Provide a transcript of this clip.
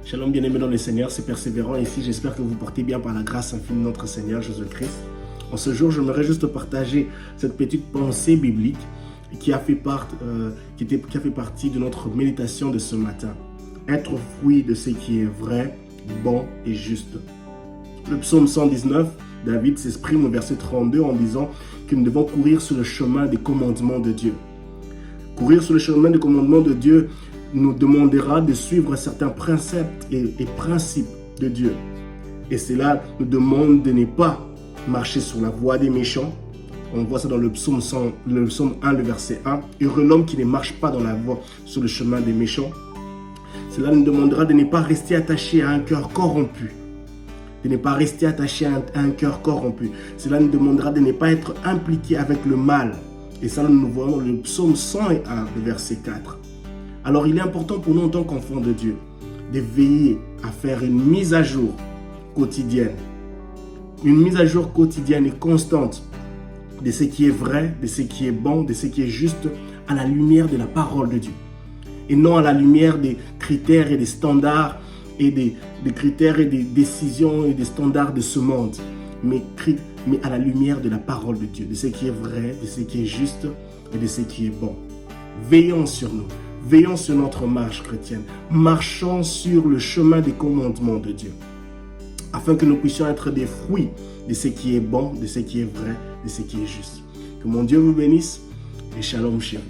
Shalom bien-aimés dans le Seigneur, c'est Persévérant ici. J'espère que vous portez bien par la grâce infinie de notre Seigneur Jésus-Christ. En ce jour, j'aimerais juste partager cette petite pensée biblique qui a fait partie de notre méditation de ce matin. Être fruit de ce qui est vrai, bon et juste. Le psaume 119, David s'exprime au verset 32 en disant que nous devons courir sur le chemin des commandements de Dieu. Courir sur le chemin des commandements de Dieu nous demandera de suivre certains préceptes et principes de Dieu. Et cela nous demande de ne pas marcher sur la voie des méchants. On voit ça dans le psaume 1, le verset 1. Heureux l'homme qui ne marche pas dans la voie sur le chemin des méchants. Cela nous demandera de ne pas rester attaché à un cœur corrompu. De ne pas rester attaché à un cœur corrompu. Cela nous demandera de ne pas être impliqué avec le mal. Et ça, nous voyons le psaume 101, le verset 4. Alors, il est important pour nous, en tant qu'enfants de Dieu, de veiller à faire une mise à jour quotidienne. Une mise à jour quotidienne et constante de ce qui est vrai, de ce qui est bon, de ce qui est juste, à la lumière de la parole de Dieu. Et non à la lumière des critères et des standards et des critères et des décisions et des standards de ce monde, mais à la lumière de la parole de Dieu, de ce qui est vrai, de ce qui est juste et de ce qui est bon. Veillons sur nous, veillons sur notre marche chrétienne, marchons sur le chemin des commandements de Dieu, afin que nous puissions être des fruits de ce qui est bon, de ce qui est vrai, de ce qui est juste. Que mon Dieu vous bénisse et shalom, shalom.